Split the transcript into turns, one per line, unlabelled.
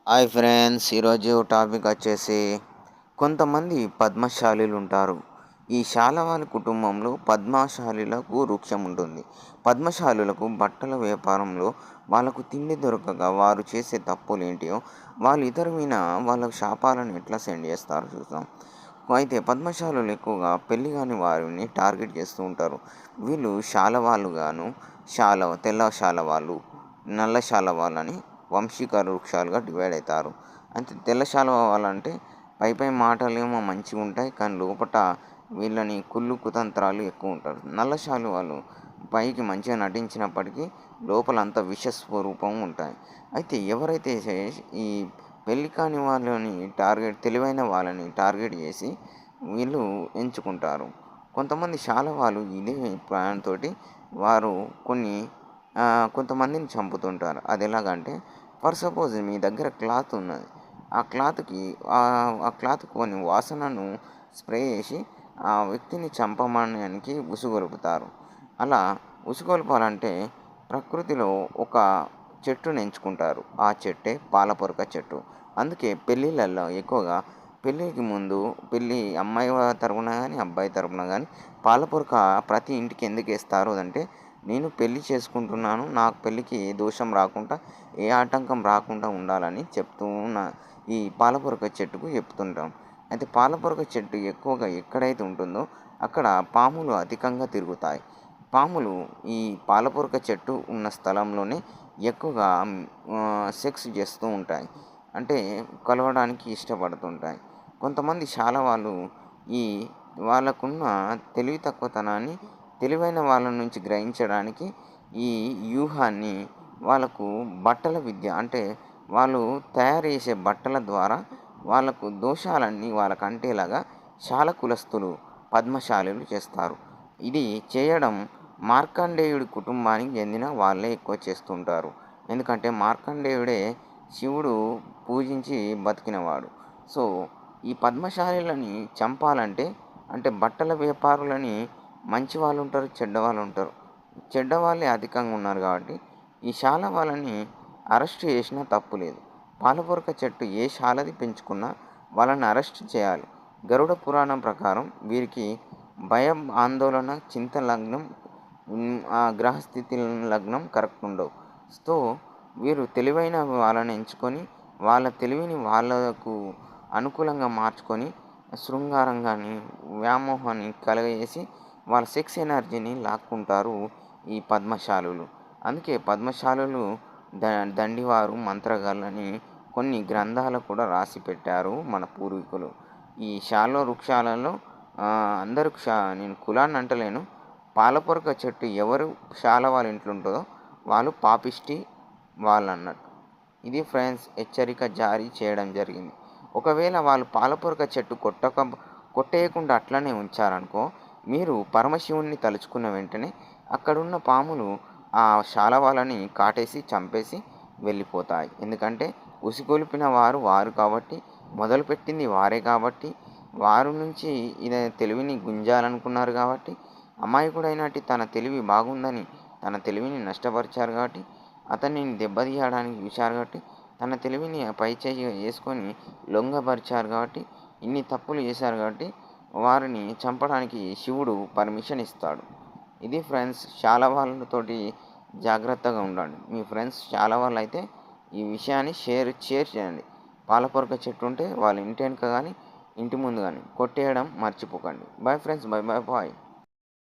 Hi friends, ఈరోజు topic వచ్చేసి కొంతమంది పద్మశాలీలు ఉంటారు. ఈ శాలవారి కుటుంబంలో పద్మశాలీలకు వృక్షం ఉంటుంది. పద్మశాలులకు బట్టల వ్యాపారంలో వాళ్ళకు తిండి దొరకక వారు చేసే తప్పులేంటియో వాళ్ళు ఇతరు విన వాళ్ళకు శాపాలను ఎట్లా సెండ్ చేస్తారో చూద్దాం. అయితే పద్మశాలులు ఎక్కువగా పెళ్లి కాని వారిని టార్గెట్ చేస్తూ ఉంటారు. వీళ్ళు శాలవాలుగాను తెల్ల శాలవాలు, నల్ల శాలవాలు అని వంశీక వృక్షాలుగా డివైడ్ అవుతారు. అయితే తెల్ల శాలువ వాళ్ళంటే పై మాటలేమో మంచిగా ఉంటాయి, కానీ లోపట వీళ్ళని కుళ్ళు కుతంత్రాలు ఎక్కువ ఉంటారు. నల్ల శాలువాలు పైకి మంచిగా నటించినప్పటికీ లోపల అంత విష స్వరూపం ఉంటాయి. అయితే ఎవరైతే ఈ పెళ్లి కాని వాళ్ళని తెలివైన వాళ్ళని టార్గెట్ చేసి వీళ్ళు ఎంచుకుంటారు. కొంతమంది శాలవాలు ఇదే ప్లాన్‌తో వారు కొంతమందిని చంపుతుంటారు. అది ఎలాగంటే, ఫర్ సపోజ్ మీ దగ్గర క్లాత్ ఉన్నది. ఆ క్లాత్‌కి ఆ క్లాత్‌కి కొన్ని వాసనను స్ప్రే చేసి ఆ వ్యక్తిని చంపమనడానికి ఉసుగొలుపుతారు. అలా ఉసుగొల్పాలంటే ప్రకృతిలో ఒక చెట్టుని ఎంచుకుంటారు. ఆ చెట్టే పాలపొరక చెట్టు. అందుకే పెళ్ళిళ్ళల్లో ఎక్కువగా పెళ్ళికి ముందు అమ్మాయి తరపున గానీ, అబ్బాయి తరపున గానీ పాలపొరక ప్రతి ఇంటికి ఎందుకేస్తారు అంటే, నేను పెళ్లి చేసుకుంటున్నాను, నాకు పెళ్ళికి ఏ దోషం రాకుండా, ఏ ఆటంకం రాకుండా ఉండాలని చెప్తూ ఉన్న ఈ పాలపొరక చెట్టుకు చెప్తుంటాం. అయితే పాలపొరక చెట్టు ఎక్కువగా ఎక్కడైతే ఉంటుందో అక్కడ పాములు అధికంగా తిరుగుతాయి. పాములు ఈ పాలపొరక చెట్టు ఉన్న స్థలంలోనే ఎక్కువగా సెక్స్ చేస్తూ ఉంటాయి. అంటే కలవడానికి ఇష్టపడుతుంటాయి. కొంతమంది శాలవాళ్ళు ఈ వాళ్ళకున్న తెలివి తక్కువతనాన్ని తెలివైన వాళ్ళ నుంచి గ్రహించడానికి ఈ వ్యూహాన్ని వాళ్ళకు బట్టల విద్య అంటే వాళ్ళు తయారు చేసే బట్టల ద్వారా వాళ్ళకు దోషాలన్నీ వాళ్ళకు అంటేలాగా కులస్తులు పద్మశాలులు చేస్తారు. ఇది చేయడం మార్కండేయుడి కుటుంబానికి చెందిన వాళ్ళే ఎక్కువ చేస్తుంటారు. ఎందుకంటే మార్కండేయుడే శివుడు పూజించి బతికినవాడు. సో ఈ పద్మశాలులని చంపాలంటే అంటే బట్టల వ్యాపారులని మంచి వాళ్ళు ఉంటారు, చెడ్డవాళ్ళు ఉంటారు. చెడ్డవాళ్ళే అధికంగా ఉన్నారు కాబట్టి ఈ శాల వాళ్ళని అరెస్ట్ చేసినా తప్పు లేదు. పాలపొరక చెట్టు ఏ శాలది పెంచుకున్నా వాళ్ళని అరెస్ట్ చేయాలి. గరుడ పురాణం ప్రకారం వీరికి భయం, ఆందోళన, చింత లగ్నం, గ్రహస్థితి లగ్నం కరెక్ట్ ఉండవు. సో వీరు తెలివైన వాళ్ళని ఎంచుకొని వాళ్ళ తెలివిని వాళ్ళకు అనుకూలంగా మార్చుకొని శృంగారం కానీ, వ్యామోహాన్ని కలగజేసి వాళ్ళ సెక్స్ ఎనర్జీని లాక్కుంటారు ఈ పద్మశాలులు. అందుకే పద్మశాలులు దండివారు, మంత్రగాళ్ళని కొన్ని గ్రంథాలు కూడా రాసి పెట్టారు మన పూర్వీకులు. ఈ శాల్వ వృక్షాలలో అందరూ నేను కులాన్ని అంటలేను. పాలపొరక చెట్టు ఎవరు శాల వాళ్ళ ఇంట్లో ఉంటుందో వాళ్ళు పాపిష్టి వాళ్ళన్నట్టు. ఇది ఫ్రెండ్స్ హెచ్చరిక జారీ చేయడం జరిగింది. ఒకవేళ వాళ్ళు పాలపొరక చెట్టు కొట్టేయకుండా అట్లనే ఉంచారనుకో, మీరు పరమశివుణ్ణి తలుచుకున్న వెంటనే అక్కడున్న పాములు ఆ శాలవాలని కాటేసి చంపేసి వెళ్ళిపోతాయి. ఎందుకంటే ఉసిగొలిపిన వారు కాబట్టి, మొదలుపెట్టింది వారే కాబట్టి, వారు నుంచి తెలివిని గుంజాలనుకున్నారు కాబట్టి, అమాయకుడైనట్టి తన తెలివి బాగుందని తన తెలివిని నష్టపరిచారు కాబట్టి, అతనిని దెబ్బతీయడానికి చూశారు కాబట్టి, తన తెలివిని పైచేయి వేసుకొని లొంగపరిచారు కాబట్టి, ఇన్ని తప్పులు చేశారు కాబట్టి వారిని చంపడానికి శివుడు పర్మిషన్ ఇస్తాడు. ఇది ఫ్రెండ్స్, చాలా వాళ్ళతోటి జాగ్రత్తగా ఉండండి. మీ ఫ్రెండ్స్ చాలా వాళ్ళు అయితే ఈ విషయాన్ని షేర్ చేయండి. పాలపొరక చెట్టు ఉంటే వాళ్ళ ఇంటి వెనుక కానీ, ఇంటి ముందు కానీ కొట్టేయడం మర్చిపోకండి. Bye friends, bye bye bye.